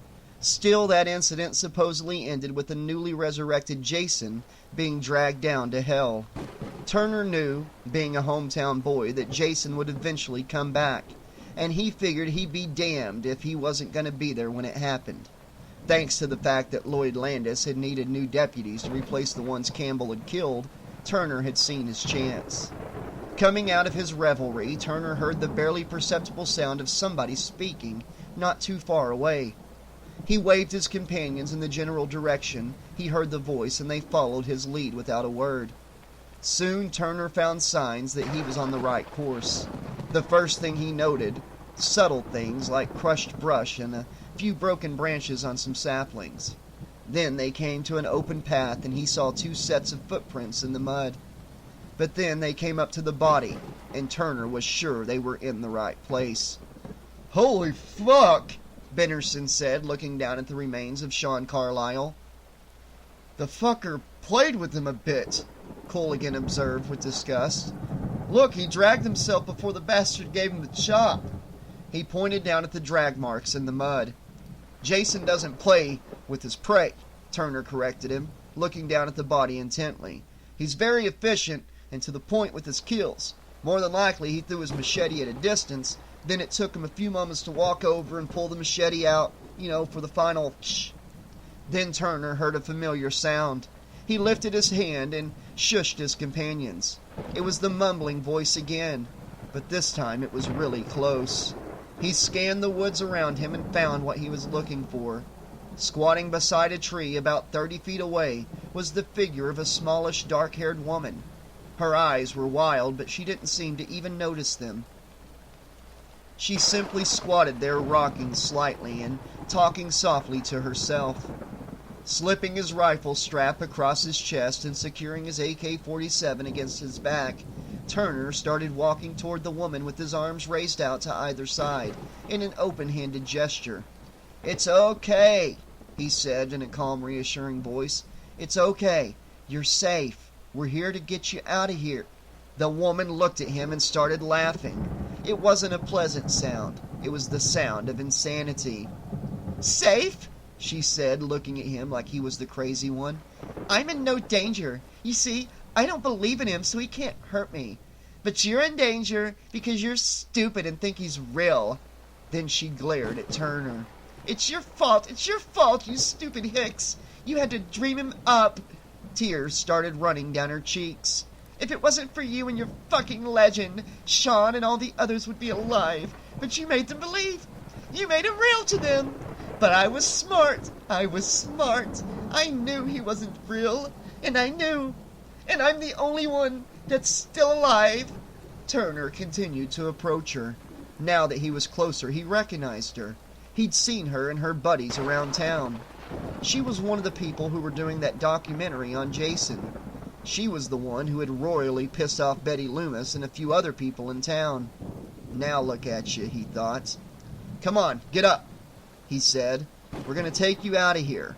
Still, that incident supposedly ended with the newly resurrected Jason being dragged down to hell. Turner knew, being a hometown boy, that Jason would eventually come back, and he figured he'd be damned if he wasn't going to be there when it happened. Thanks to the fact that Lloyd Landis had needed new deputies to replace the ones Campbell had killed, Turner had seen his chance. Coming out of his revelry, Turner heard the barely perceptible sound of somebody speaking not too far away. He waved his companions in the general direction he heard the voice, and they followed his lead without a word. Soon Turner found signs that he was on the right course. The first thing he noted, subtle things like crushed brush and a few broken branches on some saplings. Then they came to an open path, and he saw 2 sets of footprints in the mud. But then they came up to the body, and Turner was sure they were in the right place. "Holy fuck!" Bennerson said, looking down at the remains of Sean Carlisle. "The fucker played with him a bit," Culligan observed with disgust. "Look, he dragged himself before the bastard gave him the chop." He pointed down at the drag marks in the mud. "Jason doesn't play with his prey," Turner corrected him, looking down at the body intently. "He's very efficient and to the point with his kills. More than likely he threw his machete at a distance, then it took him a few moments to walk over and pull the machete out, for the final shh." Then Turner heard a familiar sound. He lifted his hand and shushed his companions. It was the mumbling voice again, but this time it was really close. He scanned the woods around him and found what he was looking for. Squatting beside a tree about 30 feet away was the figure of a smallish, dark-haired woman. Her eyes were wild, but she didn't seem to even notice them. She simply squatted there, rocking slightly and talking softly to herself. Slipping his rifle strap across his chest and securing his AK-47 against his back, Turner started walking toward the woman with his arms raised out to either side in an open-handed gesture. "It's okay," he said in a calm, reassuring voice. "It's okay. You're safe. We're here to get you out of here." The woman looked at him and started laughing. It wasn't a pleasant sound. It was the sound of insanity. "Safe?" she said, looking at him like he was the crazy one. "I'm in no danger. You see, I don't believe in him, so he can't hurt me. But you're in danger because you're stupid and think he's real." Then she glared at Turner. It's your fault, you stupid hicks. You had to dream him up." Tears started running down her cheeks. "If it wasn't for you and your fucking legend, Sean and all the others would be alive. But you made them believe. You made him real to them. But I was smart. I knew he wasn't real. And I knew. And I'm the only one that's still alive." Turner continued to approach her. Now that he was closer, he recognized her. He'd seen her and her buddies around town. She was one of the people who were doing that documentary on Jason. She was the one who had royally pissed off Betty Loomis and a few other people in town. "Now look at you," he thought. "Come on, get up," he said. "We're going to take you out of here."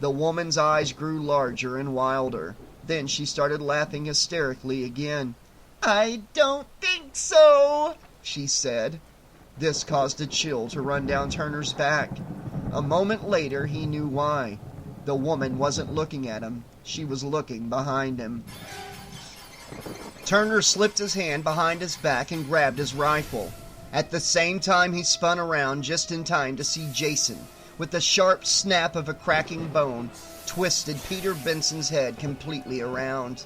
The woman's eyes grew larger and wilder. Then she started laughing hysterically again. "I don't think so," she said. This caused a chill to run down Turner's back. A moment later, he knew why. The woman wasn't looking at him. She was looking behind him. Turner slipped his hand behind his back and grabbed his rifle. At the same time, he spun around just in time to see Jason, with the sharp snap of a cracking bone, twisted Peter Benson's head completely around.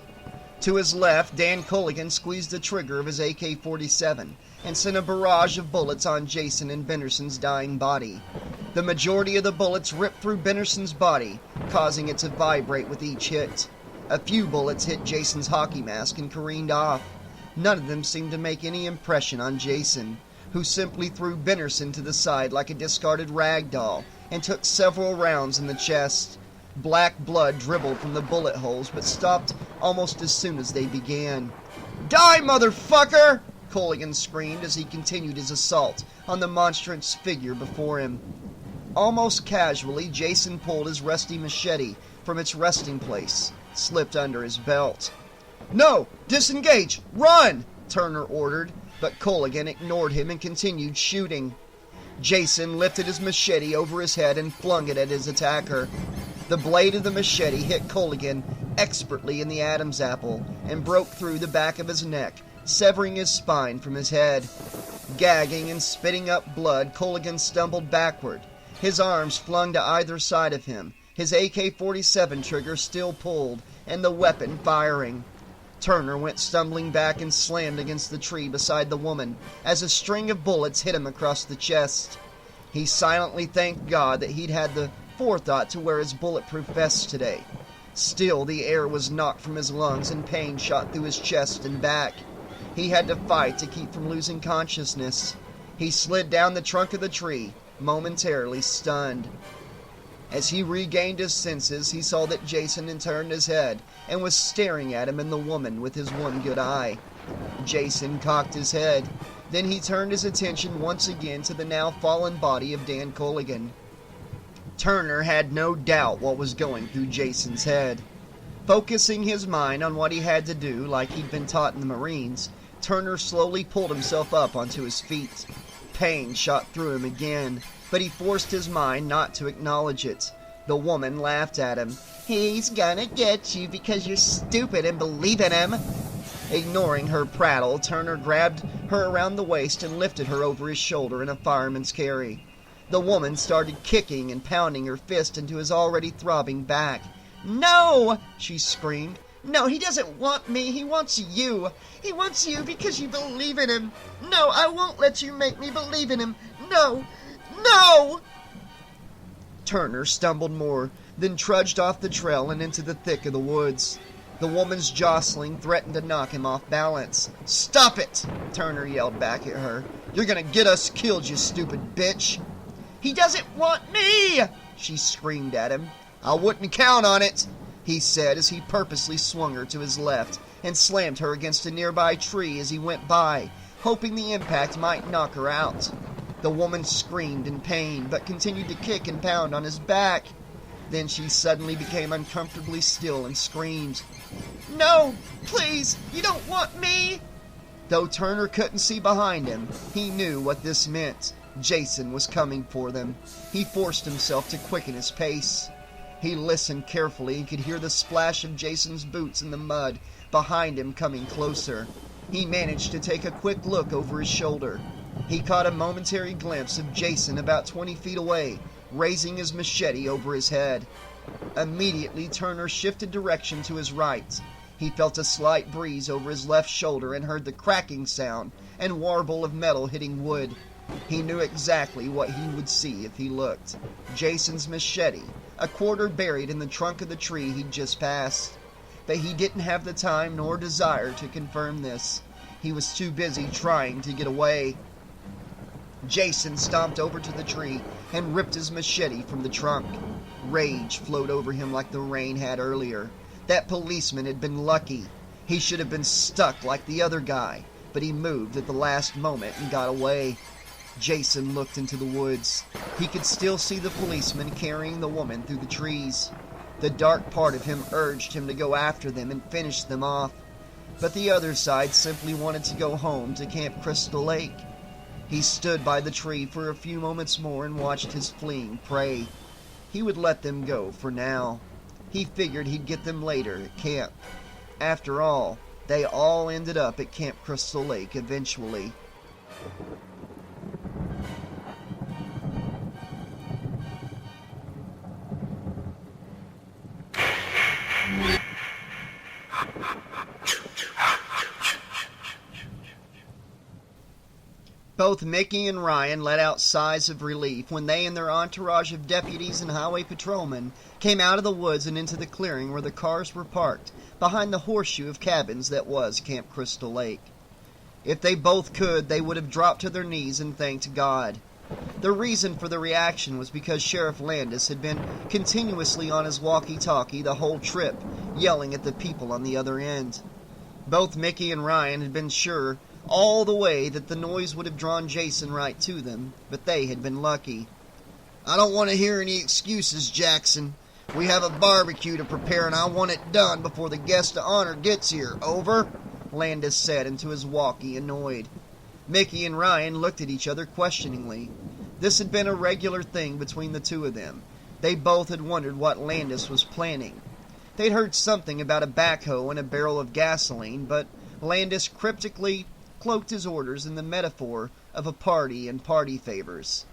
To his left, Dan Culligan squeezed the trigger of his AK-47 and sent a barrage of bullets on Jason and Benderson's dying body. The majority of the bullets ripped through Benderson's body, causing it to vibrate with each hit. A few bullets hit Jason's hockey mask and careened off. None of them seemed to make any impression on Jason, who simply threw Benderson to the side like a discarded rag doll and took several rounds in the chest. Black blood dribbled from the bullet holes but stopped almost as soon as they began. "Die, motherfucker!" Culligan screamed as he continued his assault on the monstrous figure before him. Almost casually, Jason pulled his rusty machete from its resting place, slipped under his belt. "No! Disengage! Run!" Turner ordered, but Culligan ignored him and continued shooting. Jason lifted his machete over his head and flung it at his attacker. The blade of the machete hit Culligan expertly in the Adam's apple and broke through the back of his neck, severing his spine from his head. Gagging and spitting up blood, Culligan stumbled backward, his arms flung to either side of him, his AK-47 trigger still pulled and the weapon firing. Turner went stumbling back and slammed against the tree beside the woman as a string of bullets hit him across the chest. He silently thanked God that he'd had the forethought to wear his bulletproof vest today. Still, the air was knocked from his lungs and pain shot through his chest and back. He had to fight to keep from losing consciousness. He slid down the trunk of the tree, momentarily stunned. As he regained his senses, he saw that Jason had turned his head and was staring at him and the woman with his one good eye. Jason cocked his head. Then he turned his attention once again to the now fallen body of Dan Culligan. Turner had no doubt what was going through Jason's head. Focusing his mind on what he had to do, like he'd been taught in the Marines, Turner slowly pulled himself up onto his feet. Pain shot through him again, but he forced his mind not to acknowledge it. The woman laughed at him. "He's gonna get you because you're stupid and believe in him." Ignoring her prattle, Turner grabbed her around the waist and lifted her over his shoulder in a fireman's carry. The woman started kicking and pounding her fist into his already throbbing back. "No!" she screamed. "No, he doesn't want me. He wants you. He wants you because you believe in him. No, I won't let you make me believe in him. No! No!" Turner stumbled more, then trudged off the trail and into the thick of the woods. The woman's jostling threatened to knock him off balance. "Stop it!" Turner yelled back at her. "You're gonna get us killed, you stupid bitch!" "He doesn't want me!" she screamed at him. "I wouldn't count on it," he said as he purposely swung her to his left and slammed her against a nearby tree as he went by, hoping the impact might knock her out. The woman screamed in pain, but continued to kick and pound on his back. Then she suddenly became uncomfortably still and screamed, "No! Please! You don't want me!" Though Turner couldn't see behind him, he knew what this meant. Jason was coming for them. He forced himself to quicken his pace. He listened carefully and could hear the splash of Jason's boots in the mud behind him coming closer. He managed to take a quick look over his shoulder. He caught a momentary glimpse of Jason about 20 feet away, raising his machete over his head. Immediately, Turner shifted direction to his right. He felt a slight breeze over his left shoulder and heard the cracking sound and warble of metal hitting wood. He knew exactly what he would see if he looked. Jason's machete, a quarter buried in the trunk of the tree he'd just passed. But he didn't have the time nor desire to confirm this. He was too busy trying to get away. Jason stomped over to the tree and ripped his machete from the trunk. Rage flowed over him like the rain had earlier. That policeman had been lucky. He should have been stuck like the other guy, but he moved at the last moment and got away. Jason looked into the woods. He could still see the policeman carrying the woman through the trees. The dark part of him urged him to go after them and finish them off. But the other side simply wanted to go home to Camp Crystal Lake. He stood by the tree for a few moments more and watched his fleeing prey. He would let them go for now. He figured he'd get them later at camp. After all, They all ended up at Camp Crystal Lake eventually. Both Micki and Ryan let out sighs of relief when they and their entourage of deputies and highway patrolmen came out of the woods and into the clearing where the cars were parked behind the horseshoe of cabins that was Camp Crystal Lake. If they both could, they would have dropped to their knees and thanked God. The reason for the reaction was because Sheriff Landis had been continuously on his walkie-talkie the whole trip, yelling at the people on the other end. Both Micki and Ryan had been sure all the way that the noise would have drawn Jason right to them, but they had been lucky. "I don't want to hear any excuses, Jackson. We have a barbecue to prepare and I want it done before the guest of honor gets here. Over?" Landis said into his walkie, annoyed. Micki and Ryan looked at each other questioningly. This had been a regular thing between the two of them. They both had wondered what Landis was planning. They'd heard something about a backhoe and a barrel of gasoline, but Landis cryptically cloaked his orders in the metaphor of a party and party favors.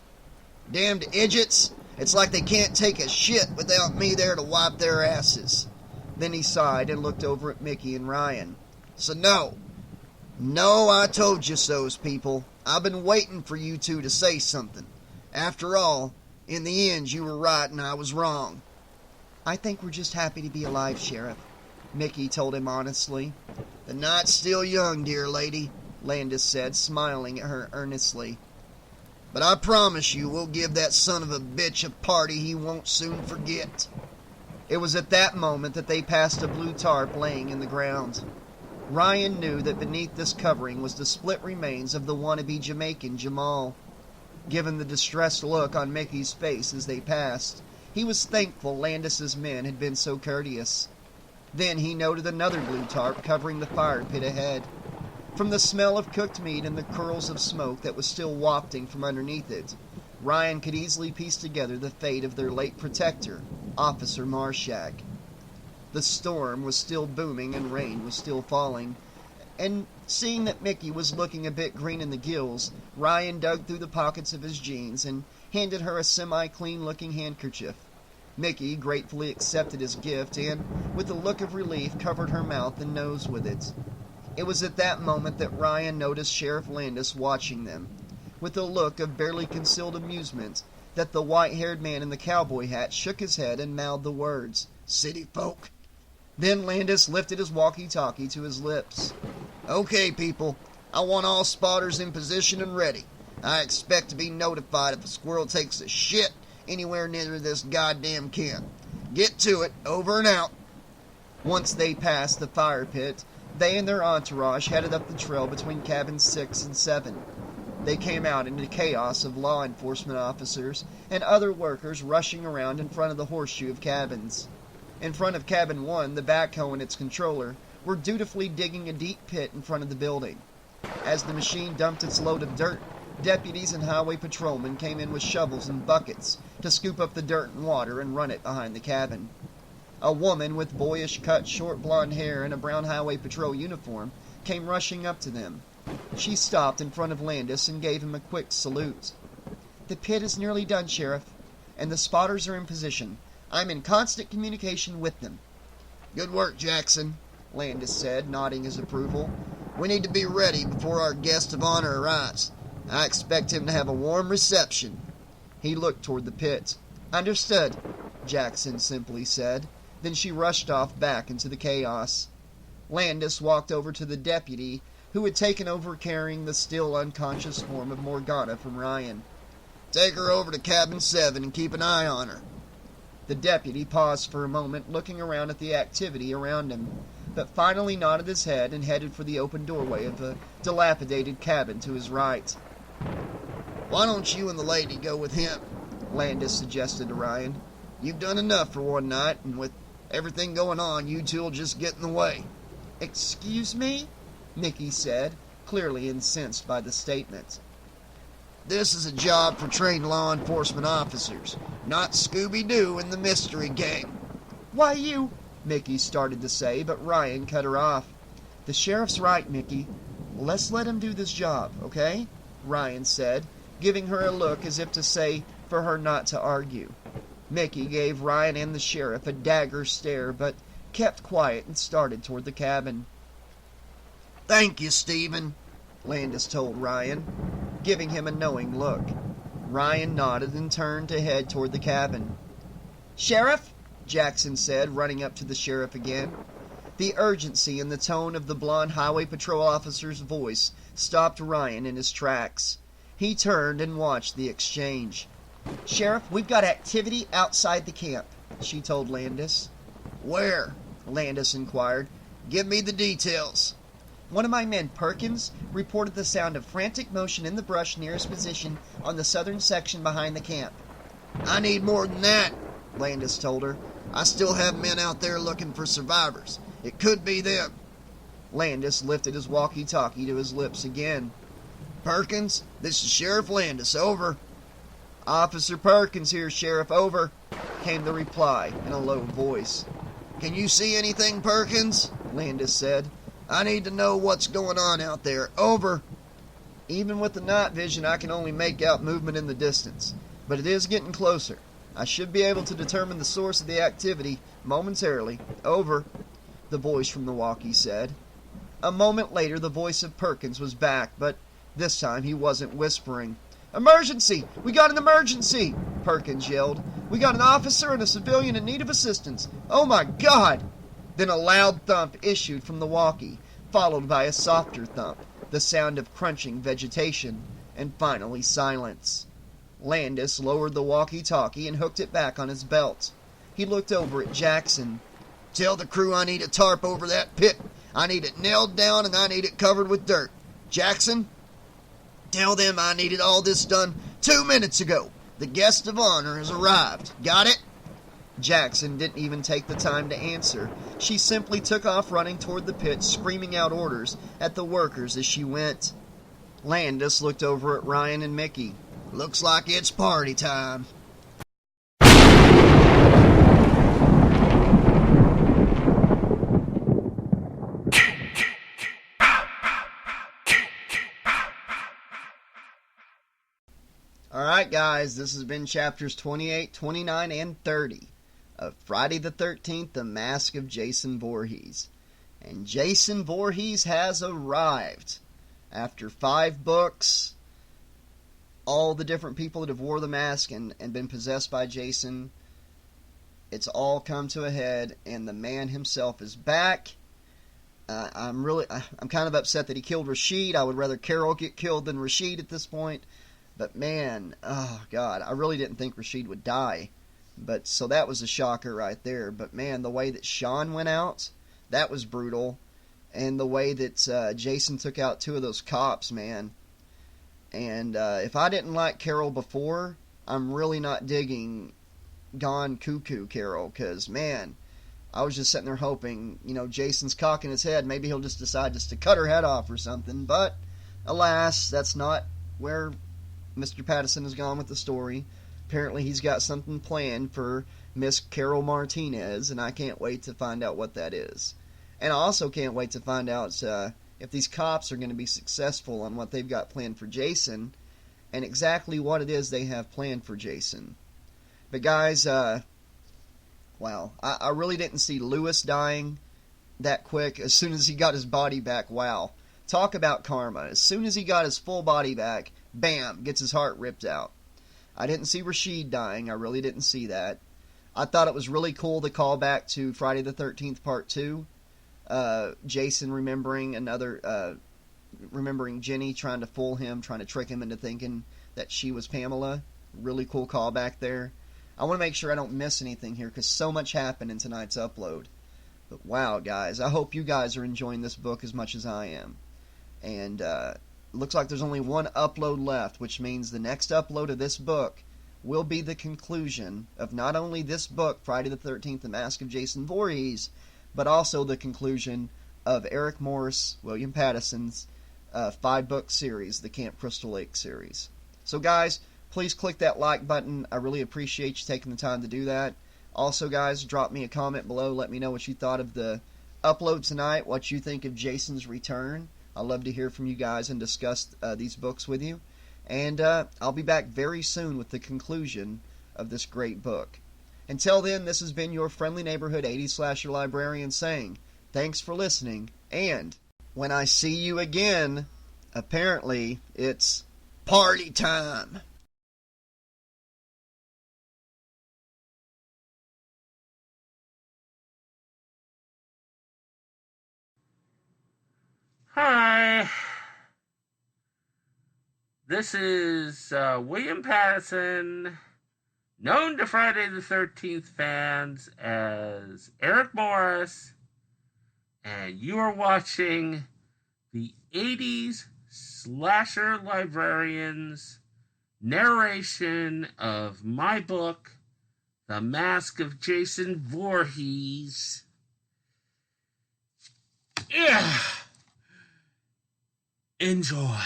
"Damned idiots! It's like they can't take a shit without me there to wipe their asses." Then he sighed and looked over at Micki and Ryan. "So no, I told you so's, people. I've been waiting for you two to say something. After all, in the end you were right and I was wrong." "I think we're just happy to be alive, Sheriff," Micki told him honestly. "The night's still young, dear lady," Landis said, smiling at her earnestly. "But I promise you we'll give that son of a bitch a party he won't soon forget." It was at that moment that they passed a blue tarp laying in the ground. Ryan knew that beneath this covering was the split remains of the wannabe Jamaican Jamal. Given the distressed look on Micki's face as they passed, he was thankful Landis's men had been so courteous. Then he noted another blue tarp covering the fire pit ahead. From the smell of cooked meat and the curls of smoke that was still wafting from underneath it, Ryan could easily piece together the fate of their late protector, Officer Marshak. The storm was still booming and rain was still falling, and seeing that Micki was looking a bit green in the gills, Ryan dug through the pockets of his jeans and handed her a semi-clean looking handkerchief. Micki gratefully accepted his gift and, with a look of relief, covered her mouth and nose with it. It was at that moment that Ryan noticed Sheriff Landis watching them. With a look of barely concealed amusement, that the white-haired man in the cowboy hat shook his head and mouthed the words, "City folk." Then Landis lifted his walkie-talkie to his lips. "Okay, people, I want all spotters in position and ready. I expect to be notified if a squirrel takes a shit anywhere near this goddamn camp. Get to it, over and out." Once they passed the fire pit, they and their entourage headed up the trail between cabins 6 and 7. They came out into chaos of law enforcement officers and other workers rushing around in front of the horseshoe of cabins. In front of cabin 1, the backhoe and its controller were dutifully digging a deep pit in front of the building. As the machine dumped its load of dirt, deputies and highway patrolmen came in with shovels and buckets to scoop up the dirt and water and run it behind the cabin. A woman with boyish cut short blonde hair and a brown highway patrol uniform came rushing up to them. She stopped in front of Landis and gave him a quick salute. "The pit is nearly done, Sheriff, and the spotters are in position. I'm in constant communication with them." "Good work, Jackson," Landis said, nodding his approval. "We need to be ready before our guest of honor arrives. I expect him to have a warm reception." He looked toward the pit. "Understood," Jackson simply said. Then she rushed off back into the chaos. Landis walked over to the deputy who had taken over carrying the still unconscious form of Morgana from Ryan. "Take her over to cabin 7 and keep an eye on her." The deputy paused for a moment, looking around at the activity around him, but finally nodded his head and headed for the open doorway of a dilapidated cabin to his right. "Why don't you and the lady go with him?" Landis suggested to Ryan. "You've done enough for one night, and with everything going on, you two'll just get in the way." "Excuse me?" Micki said, clearly incensed by the statement. "This is a job for trained law enforcement officers, not Scooby-Doo and the Mystery Gang." "Why, you—" Micki started to say, but Ryan cut her off. The sheriff's right, Micki. Let's let him do this job, okay? Ryan said, giving her a look as if to say for her not to argue. Micki gave Ryan and the sheriff a dagger stare, but kept quiet and started toward the cabin. "Thank you, Stephen," Landis told Ryan, giving him a knowing look. Ryan nodded and turned to head toward the cabin. "Sheriff?" Jackson said, running up to the sheriff again. The urgency in the tone of the blonde highway patrol officer's voice stopped Ryan in his tracks. He turned and watched the exchange. "Sheriff, we've got activity outside the camp," she told Landis. "Where?" Landis inquired. "Give me the details." "One of my men, Perkins, reported the sound of frantic motion in the brush near his position on the southern section behind the camp." "I need more than that," Landis told her. "I still have men out there looking for survivors. It could be them." Landis lifted his walkie-talkie to his lips again. "Perkins, this is Sheriff Landis, over." "Officer Perkins here, Sheriff, over," came the reply in a low voice. "Can you see anything, Perkins?" Landis said. "I need to know what's going on out there. Over." "Even with the night vision, I can only make out movement in the distance, but it is getting closer. I should be able to determine the source of the activity momentarily. Over," the voice from the walkie said. A moment later, the voice of Perkins was back, but this time he wasn't whispering. "Emergency! We got an emergency!" Perkins yelled. "We got an officer and a civilian in need of assistance. Oh my God!" Then a loud thump issued from the walkie, followed by a softer thump, the sound of crunching vegetation, and finally silence. Landis lowered the walkie-talkie and hooked it back on his belt. He looked over at Jackson. "Tell the crew I need a tarp over that pit. I need it nailed down and I need it covered with dirt. Jackson? Tell them I needed all this done 2 minutes ago. The guest of honor has arrived. Got it?" Jackson didn't even take the time to answer. She simply took off running toward the pit, screaming out orders at the workers as she went. Landis looked over at Ryan and Micki. "Looks like it's party time." Alright guys, this has been chapters 28, 29, and 30 of Friday the 13th, The Mask of Jason Voorhees. And Jason Voorhees has arrived. After 5 books, all the different people that have wore the mask and been possessed by Jason, it's all come to a head, and the man himself is back. I'm kind of upset that he killed Rashid. I would rather Carol get killed than Rashid at this point. But man, oh God, I really didn't think Rashid would die. But so that was a shocker right there. But man, the way that Sean went out, that was brutal. And the way that Jason took out 2 of those cops, man. And if I didn't like Carol before, I'm really not digging Gone Cuckoo Carol. Because man, I was just sitting there hoping, Jason's cocking his head. Maybe he'll just decide just to cut her head off or something. But alas, that's not where Mr. Pattison has gone with the story. Apparently he's got something planned for Miss Carol Martinez, and I can't wait to find out what that is. And I also can't wait to find out if these cops are going to be successful on what they've got planned for Jason, and exactly what it is they have planned for Jason. But guys, wow, I really didn't see Lewis dying that quick. As soon as he got his body back, wow. Talk about karma. As soon as he got his full body back, bam, gets his heart ripped out. I didn't see Rashid dying. I really didn't see that. I thought it was really cool to call back to Friday the 13th Part 2. Jason remembering Jenny, trying to fool him, trying to trick him into thinking that she was Pamela. Really cool callback there. I want to make sure I don't miss anything here because so much happened in tonight's upload. But wow, guys, I hope you guys are enjoying this book as much as I am. And looks like there's only 1 upload left, which means the next upload of this book will be the conclusion of not only this book, Friday the 13th, The Mask of Jason Voorhees, but also the conclusion of Eric Morse, William Pattison's 5-book series, the Camp Crystal Lake series. So guys, please click that like button. I really appreciate you taking the time to do that. Also guys, drop me a comment below. Let me know what you thought of the upload tonight what you think of Jason's Return. I'd love to hear from you guys and discuss these books with you. And I'll be back very soon with the conclusion of this great book. Until then, this has been your friendly neighborhood 80s slasher librarian saying, thanks for listening, and when I see you again, apparently it's party time. Hi, this is William Pattison, known to Friday the 13th fans as Eric Morris, and you are watching the 80s Slasher Librarian's narration of my book, The Mask of Jason Voorhees. Yeah. Enjoy.